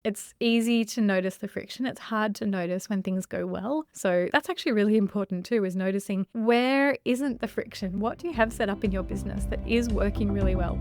It's easy to notice the friction. It's hard to notice when things go well. So that's actually really important too, is noticing where isn't the friction? What do you have set up in your business that is working really well?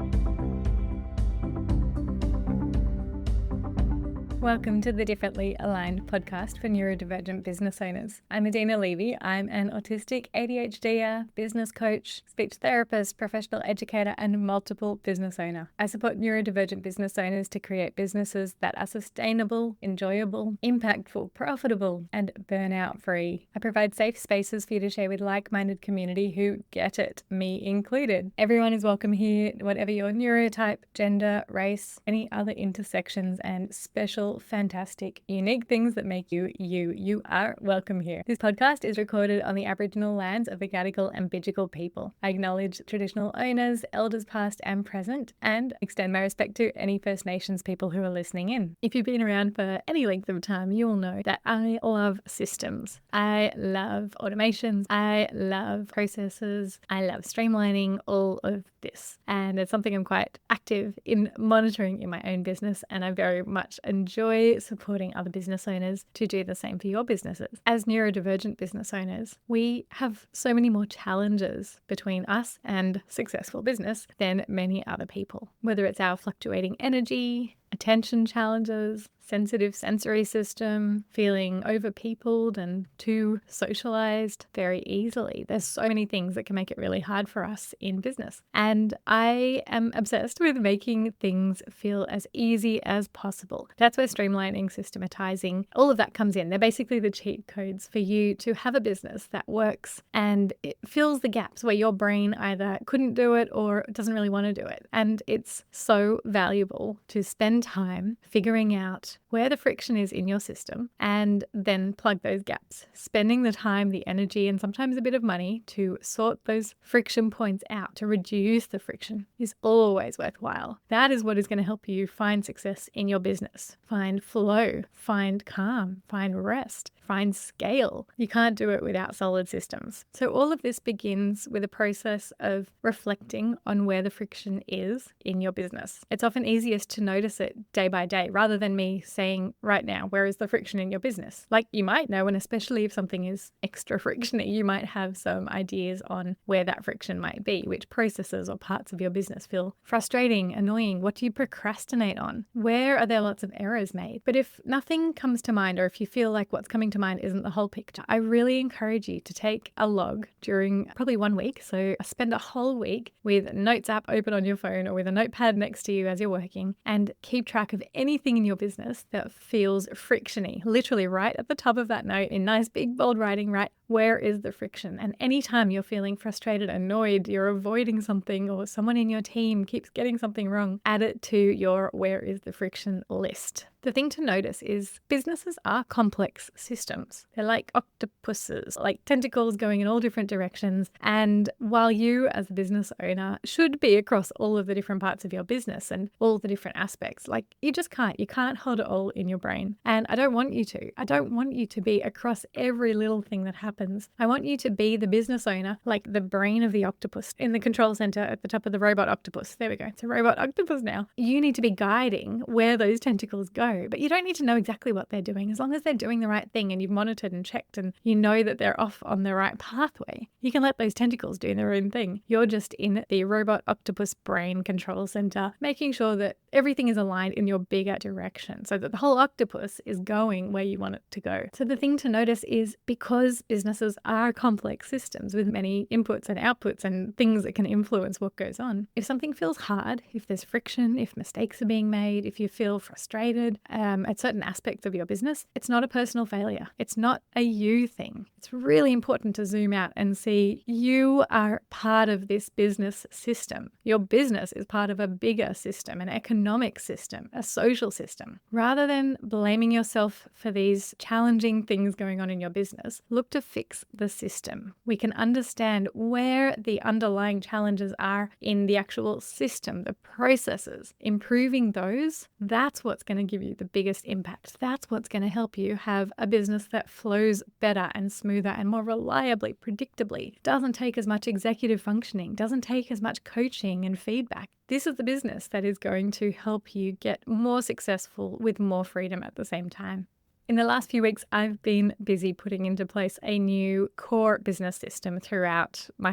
Welcome to the Differently Aligned podcast for neurodivergent business owners. I'm Adina Levy. I'm an autistic ADHDer, business coach, speech therapist, professional educator, and multiple business owner. I support neurodivergent business owners to create businesses that are sustainable, enjoyable, impactful, profitable, and burnout free. I provide safe spaces for you to share with like-minded community who get it, me included. Everyone is welcome here, whatever your neurotype, gender, race, any other intersections, and special, fantastic, unique things that make you, you are welcome here. This podcast is recorded on the Aboriginal lands of the Gadigal and Bidjigal people. I acknowledge traditional owners, elders past and present, and extend my respect to any First Nations people who are listening in. If you've been around for any length of time, you'll know that I love systems. I love automations. I love processes. I love streamlining, all of this. And it's something I'm quite active in monitoring in my own business, and I very much enjoy supporting other business owners to do the same for your businesses. As neurodivergent business owners, we have so many more challenges between us and successful business than many other people, whether it's our fluctuating energy, attention challenges, sensitive sensory system, feeling overpeopled and too socialized very easily. There's so many things that can make it really hard for us in business. And I am obsessed with making things feel as easy as possible. That's where streamlining, systematizing, all of that comes in. They're basically the cheat codes for you to have a business that works and it fills the gaps where your brain either couldn't do it or doesn't really want to do it. And it's so valuable to spend time figuring out where the friction is in your system and then plug those gaps. Spending the time, the energy, and sometimes a bit of money to sort those friction points out, to reduce the friction, is always worthwhile. That is what is going to help you find success in your business, find flow, find calm, find rest, find scale. You can't do it without solid systems. So all of this begins with a process of reflecting on where the friction is in your business. It's often easiest to notice it day by day rather than me saying right now, where is the friction in your business? Like you might know, and especially if something is extra frictiony, you might have some ideas on where that friction might be, which processes or parts of your business feel frustrating, annoying. What do you procrastinate on? Where are there lots of errors made? But if nothing comes to mind, or if you feel like what's coming to mind isn't the whole picture, I really encourage you to take a log during probably 1 week. So spend a whole week with Notes app open on your phone or with a notepad next to you as you're working, and keep track of anything in your business that feels frictiony. Literally right at the top of that note in nice big bold writing, right? Where is the friction? And anytime you're feeling frustrated, annoyed, you're avoiding something, or someone in your team keeps getting something wrong, add it to your where is the friction list. The thing to notice is businesses are complex systems. They're like octopuses, like tentacles going in all different directions. And while you as a business owner should be across all of the different parts of your business and all the different aspects, like you just can't. You can't hold it all in your brain. And I don't want you to. I don't want you to be across every little thing that happens. I want you to be the business owner, like the brain of the octopus in the control center at the top of the robot octopus. There we go. It's a robot octopus now. You need to be guiding where those tentacles go. But you don't need to know exactly what they're doing. As long as they're doing the right thing and you've monitored and checked and you know that they're off on the right pathway, you can let those tentacles do their own thing. You're just in the robot octopus brain control center, making sure that everything is aligned in your bigger direction so that the whole octopus is going where you want it to go. So the thing to notice is, because businesses are complex systems with many inputs and outputs and things that can influence what goes on, if something feels hard, if there's friction, if mistakes are being made, if you feel frustrated at certain aspects of your business, it's not a personal failure. It's not a you thing. It's really important to zoom out and see you are part of this business system. Your business is part of a bigger system, an economic system, a social system. Rather than blaming yourself for these challenging things going on in your business, look to fix the system. We can understand where the underlying challenges are in the actual system, the processes. Improving those, that's what's going to give you the biggest impact. That's what's going to help you have a business business that flows better and smoother and more reliably, predictably, doesn't take as much executive functioning, doesn't take as much coaching and feedback. This is the business that is going to help you get more successful with more freedom at the same time. In the last few weeks, I've been busy putting into place a new core business system throughout my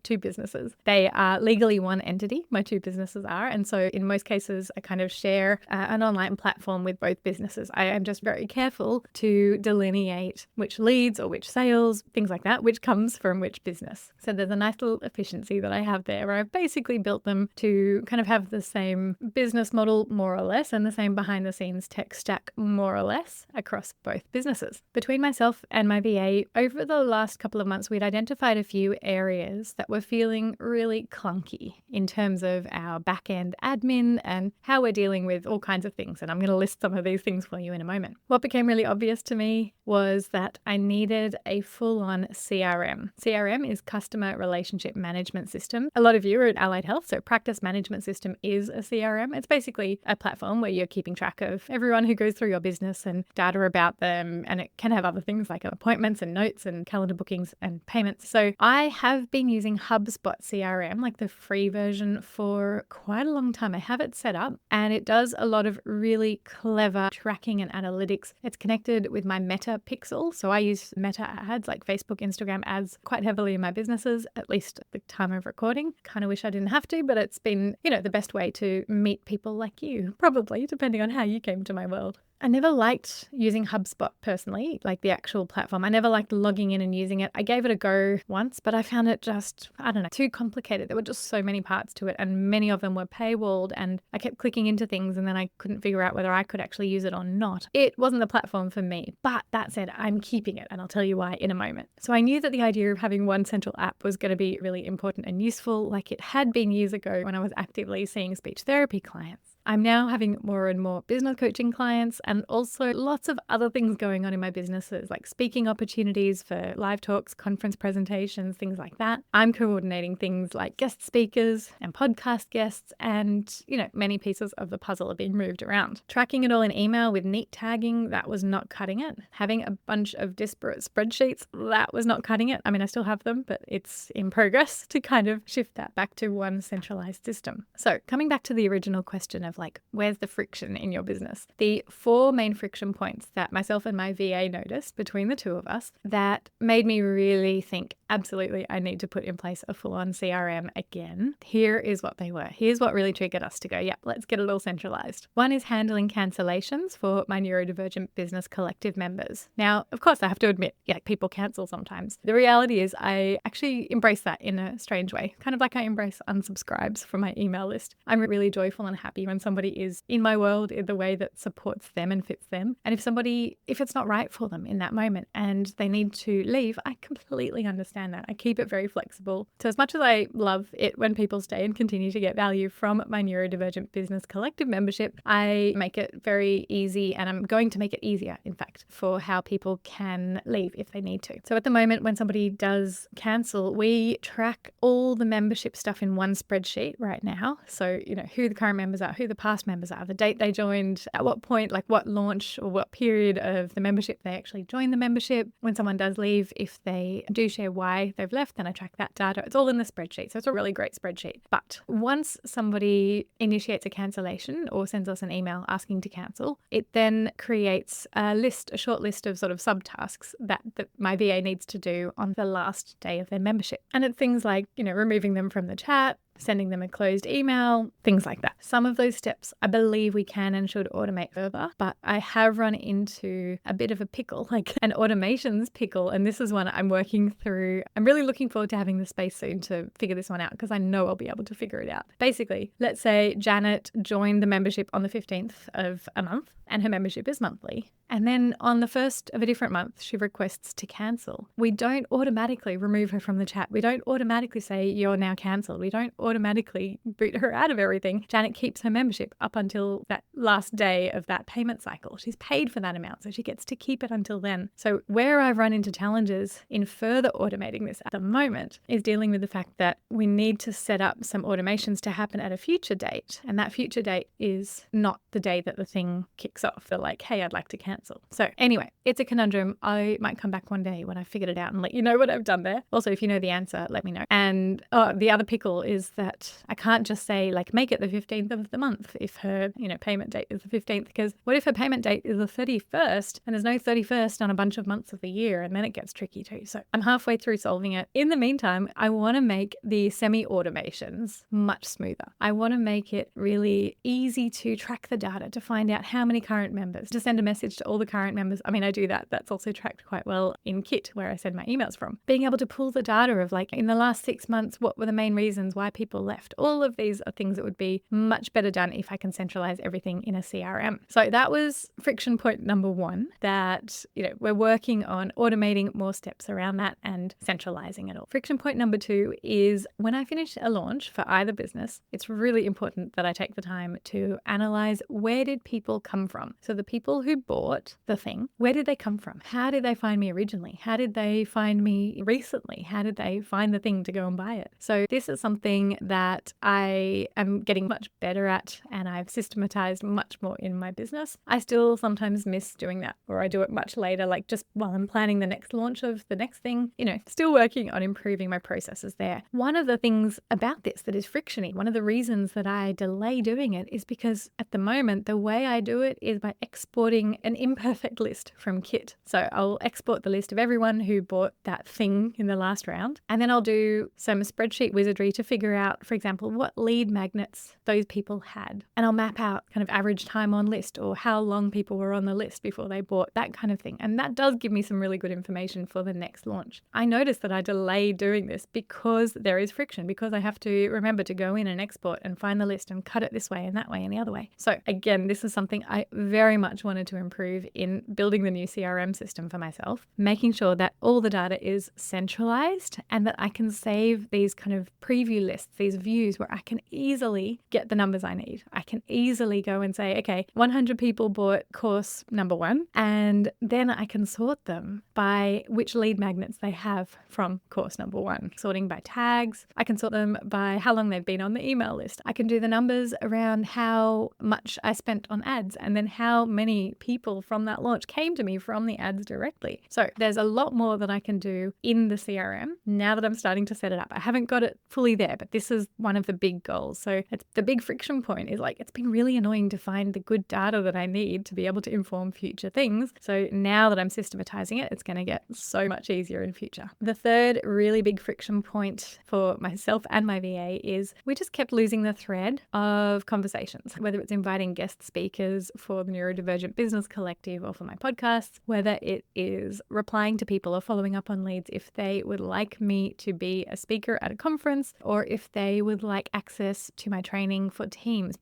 two businesses. They are legally one entity, my two businesses are. And so in most cases, I kind of share an online platform with both businesses. I am just very careful to delineate which leads or which sales, things like that, which comes from which business. So there's a nice little efficiency that I have there where I've basically built them to kind of have the same business model, more or less, and the same behind the scenes tech stack, more or less, across both businesses. Between myself and my VA, over the last couple of months, we'd identified a few areas that were feeling really clunky in terms of our back-end admin and how we're dealing with all kinds of things. And I'm going to list some of these things for you in a moment. What became really obvious to me was that I needed a full-on CRM. CRM is Customer Relationship Management System. A lot of you are at Allied Health, so Practice Management System is a CRM. It's basically a platform where you're keeping track of everyone who goes through your business and data about them, and it can have other things like appointments and notes and calendar bookings and payments. So I have been using HubSpot CRM, like the free version, for quite a long time. I have it set up and it does a lot of really clever tracking and analytics. It's connected with my Meta Pixel. So I use Meta ads like Facebook, Instagram ads quite heavily in my businesses, at least at the time of recording. Kind of wish I didn't have to, but it's been, the best way to meet people like you, probably, depending on how you came to my world. I never liked using HubSpot personally, like the actual platform. I never liked logging in and using it. I gave it a go once, but I found it just, too complicated. There were just so many parts to it and many of them were paywalled and I kept clicking into things and then I couldn't figure out whether I could actually use it or not. It wasn't the platform for me, but that said, I'm keeping it and I'll tell you why in a moment. So I knew that the idea of having one central app was going to be really important and useful, like it had been years ago when I was actively seeing speech therapy clients. I'm now having more and more business coaching clients and also lots of other things going on in my businesses, like speaking opportunities for live talks, conference presentations, things like that. I'm coordinating things like guest speakers and podcast guests and, many pieces of the puzzle are being moved around. Tracking it all in email with neat tagging, that was not cutting it. Having a bunch of disparate spreadsheets, that was not cutting it. I still have them, but it's in progress to kind of shift that back to one centralized system. So coming back to the original question of where's the friction in your business? The 4 main friction points that myself and my VA noticed between the two of us that made me really think, absolutely, I need to put in place a full-on CRM again. Here is what they were. Here's what really triggered us to go, let's get it all centralized. One is handling cancellations for my neurodivergent business collective members. Now, of course, I have to admit, people cancel sometimes. The reality is I actually embrace that in a strange way, kind of like I embrace unsubscribes from my email list. I'm really joyful and happy when somebody is in my world in the way that supports them and fits them. And if it's not right for them in that moment and they need to leave, I completely understand that. I keep it very flexible. So as much as I love it when people stay and continue to get value from my neurodivergent business collective membership, I make it very easy and I'm going to make it easier, in fact, for how people can leave if they need to. So at the moment, when somebody does cancel, we track all the membership stuff in one spreadsheet right now. So, who the current members are, who the past members are, the date they joined, at what point, like what launch or what period of the membership they actually joined the membership. When someone does leave, if they do share why they've left, then I track that data. It's all in the spreadsheet. So it's a really great spreadsheet. But once somebody initiates a cancellation or sends us an email asking to cancel, it then creates a short list of sort of subtasks that my VA needs to do on the last day of their membership. And it's things like, removing them from the chat, sending them a closed email, things like that. Some of those steps I believe we can and should automate further, but I have run into a bit of a pickle, like an automations pickle, and this is one I'm working through. I'm really looking forward to having the space soon to figure this one out because I know I'll be able to figure it out. Basically, let's say Janet joined the membership on the 15th of a month and her membership is monthly. And then on the first of a different month, she requests to cancel. We don't automatically remove her from the chat. We don't automatically say you're now cancelled. We don't automatically boot her out of everything. Janet keeps her membership up until that last day of that payment cycle. She's paid for that amount, so she gets to keep it until then. So where I've run into challenges in further automating this at the moment is dealing with the fact that we need to set up some automations to happen at a future date. And that future date is not the day that the thing kicks off. They're like, hey, I'd like to cancel. cancel. So anyway, it's a conundrum. I might come back one day when I figured it out and let you know what I've done there. Also, if you know the answer, let me know. And the other pickle is that I can't just say like, make it the 15th of the month if her, payment date is the 15th, because what if her payment date is the 31st and there's no 31st on a bunch of months of the year, and then it gets tricky too. So I'm halfway through solving it. In the meantime, I want to make the semi-automations much smoother. I want to make it really easy to track the data, to find out how many current members, to send a message to all the current members. I mean, I do that. That's also tracked quite well in Kit, where I send my emails from. Being able to pull the data of like, in the last 6 months, what were the main reasons why people left? All of these are things that would be much better done if I can centralize everything in a CRM. So that was friction point number 1, that, we're working on automating more steps around that and centralizing it all. Friction point number 2 is when I finish a launch for either business, it's really important that I take the time to analyze, where did people come from? So the people who bought the thing, where did they come from? How did they find me originally? How did they find me recently? How did they find the thing to go and buy it? So this is something that I am getting much better at, and I've systematized much more in my business. I still sometimes miss doing that, or I do it much later, like just while I'm planning the next launch of the next thing, still working on improving my processes there. One of the things about this that is frictiony, one of the reasons that I delay doing it is because at the moment, the way I do it is by exporting an imperfect list from Kit. So I'll export the list of everyone who bought that thing in the last round, and then I'll do some spreadsheet wizardry to figure out, for example, what lead magnets those people had. And I'll map out kind of average time on list, or how long people were on the list before they bought, that kind of thing. And that does give me some really good information for the next launch. I noticed that I delay doing this because there is friction, because I have to remember to go in and export and find the list and cut it this way and that way and the other way. So again, this is something I very much wanted to improve in building the new CRM system for myself, making sure that all the data is centralized and that I can save these kind of preview lists, these views where I can easily get the numbers I need. I can easily go and say, okay, 100 people bought course number 1, and then I can sort them by which lead magnets they have from course number 1, sorting by tags. I can sort them by how long they've been on the email list. I can do the numbers around how much I spent on ads, and then how many people from that launch came to me from the ads directly. So there's a lot more that I can do in the CRM now that I'm starting to set it up. I haven't got it fully there, but this is one of the big goals. So it's the big friction point is like, it's been really annoying to find the good data that I need to be able to inform future things. So now that I'm systematizing it, it's going to get so much easier in future. The third really big friction point for myself and my VA is we just kept losing the thread of conversations, whether it's inviting guest speakers for the Neurodivergent Business Collective or for my podcasts, whether it is replying to people or following up on leads if they would like me to be a speaker at a conference, or if they would like access to my training for teams.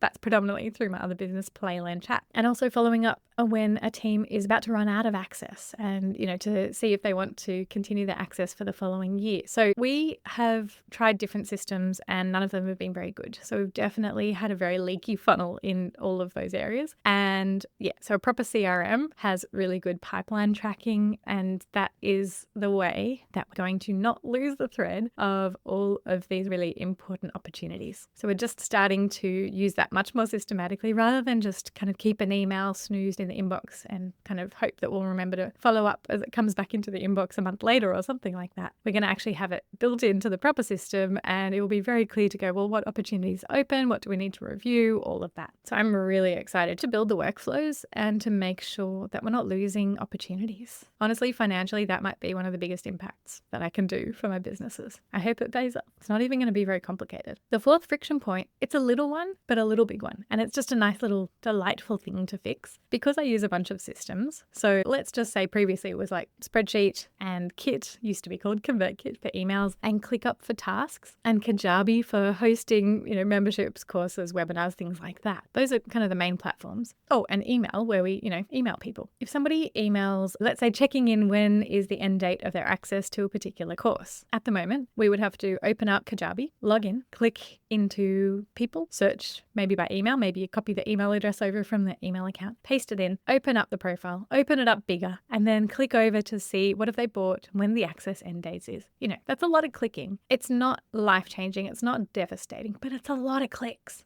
That's predominantly through my other business, Playland Chat. And also following up when a team is about to run out of access and, to see if they want to continue the access for the following year. So we have tried different systems and none of them have been very good. So we've definitely had a very leaky funnel in all of those areas. And so a proper CRM has really good pipeline tracking, and that is the way that we're going to not lose the thread of all of these really important opportunities. So we're just starting to use that much more systematically, rather than just kind of keep an email snoozed in the inbox and kind of hope that we'll remember to follow up as it comes back into the inbox a month later or something like that. We're going to actually have it built into the proper system, and it will be very clear to go, well, what opportunities are open? What do we need to review? All of that. So I'm really excited to build the workflows and to make sure that we're not losing opportunities. Honestly, financially, that might be one of the biggest impacts that I can do for my businesses. I hope it pays up. It's not even going to be very complicated. The fourth friction point, it's a little one, but a little big one. And it's just a nice little delightful thing to fix because I use a bunch of systems. So let's just say previously it was like Spreadsheet and Kit, used to be called ConvertKit for emails, and ClickUp for tasks, and Kajabi for hosting, memberships, courses, webinars, things like that. Those are kind of the main platforms. Oh, and email, where we, email people. If somebody emails, let's say checking in when is the end date of their access to a particular course. At the moment, we would have to open up Kajabi, log in, click into people, search maybe by email, maybe you copy the email address over from the email account, paste it in, open up the profile, open it up bigger, and then click over to see what have they bought, when the access end dates is. That's a lot of clicking. It's not life-changing, it's not devastating, but it's a lot of clicks.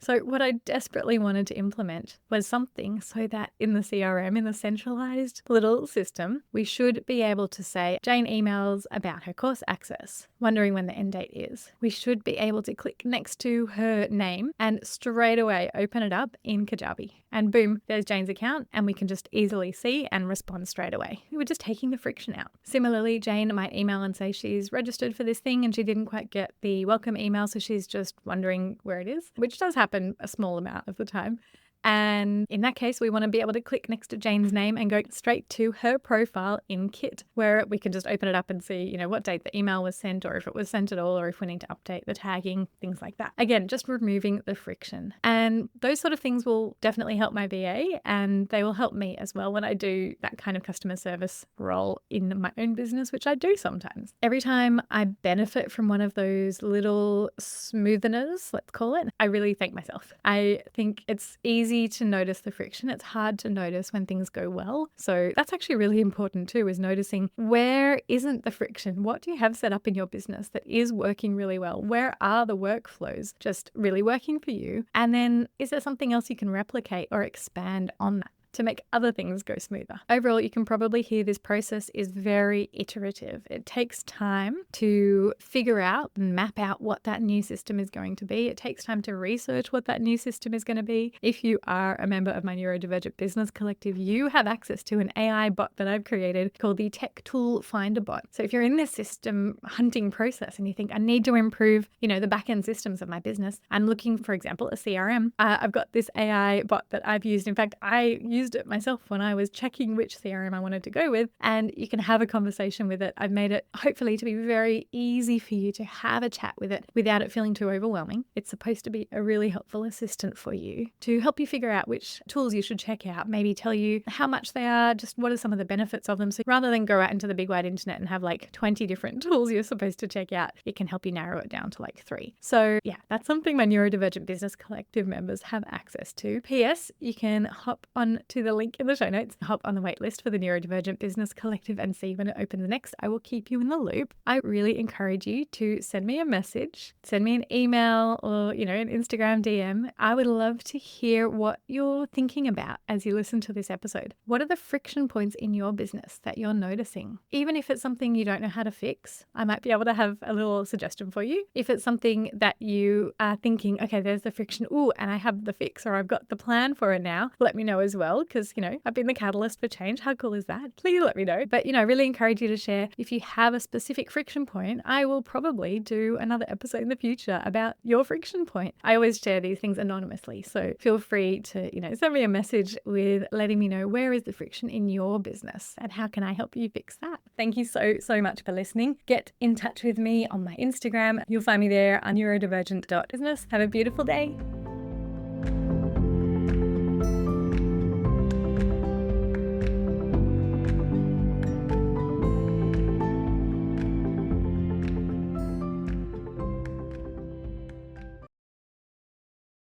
So what I desperately wanted to implement was something so that in the CRM, in the centralized little system, we should be able to say, Jane emails about her course access, wondering when the end date is. We should be able to click next to her name and straight away open it up in Kajabi. And boom, there's Jane's account, and we can just easily see and respond straight away. We're just taking the friction out. Similarly, Jane might email and say she's registered for this thing and she didn't quite get the welcome email, so she's just wondering where it is, which does happen a small amount of the time. And in that case, we want to be able to click next to Jane's name and go straight to her profile in Kit, where we can just open it up and see, what date the email was sent, or if it was sent at all, or if we need to update the tagging, things like that. Again, just removing the friction. And those sort of things will definitely help my VA, and they will help me as well when I do that kind of customer service role in my own business, which I do sometimes. Every time I benefit from one of those little smootheners, let's call it, I really thank myself. I think it's easy to notice the friction. It's hard to notice when things go well. So that's actually really important too, is noticing where isn't the friction? What do you have set up in your business that is working really well? Where are the workflows just really working for you? And then is there something else you can replicate or expand on that to make other things go smoother? Overall, you can probably hear this process is very iterative. It takes time to figure out and map out what that new system is going to be. It takes time to research what that new system is going to be. If you are a member of my Neurodivergent Business Collective, you have access to an AI bot that I've created called the Tech Tool Finder Bot. So if you're in this system hunting process and you think, I need to improve, the back-end systems of my business, I'm looking, for example, a CRM, I've got this AI bot that I've used. In fact, I used it myself when I was checking which CRM I wanted to go with, and you can have a conversation with it. I've made it hopefully to be very easy for you to have a chat with it without it feeling too overwhelming. It's supposed to be a really helpful assistant for you to help you figure out which tools you should check out, maybe tell you how much they are, just what are some of the benefits of them. So rather than go out into the big wide internet and have like 20 different tools you're supposed to check out, it can help you narrow it down to like 3. So yeah, that's something my Neurodivergent Business Collective members have access to. P.S. You can hop on to the link in the show notes, hop on the wait list for the Neurodivergent Business Collective and see when it opens next. I will keep you in the loop. I really encourage you to send me a message, send me an email or, an Instagram DM. I would love to hear what you're thinking about as you listen to this episode. What are the friction points in your business that you're noticing? Even if it's something you don't know how to fix, I might be able to have a little suggestion for you. If it's something that you are thinking, okay, there's the friction, and I have the fix or I've got the plan for it now, let me know as well, because, I've been the catalyst for change. How cool is that? Please let me know. But, I really encourage you to share. If you have a specific friction point, I will probably do another episode in the future about your friction point. I always share these things anonymously. So feel free to, send me a message with letting me know where is the friction in your business and how can I help you fix that. Thank you so much for listening. Get in touch with me on my Instagram. You'll find me there on neurodivergent.business. Have a beautiful day.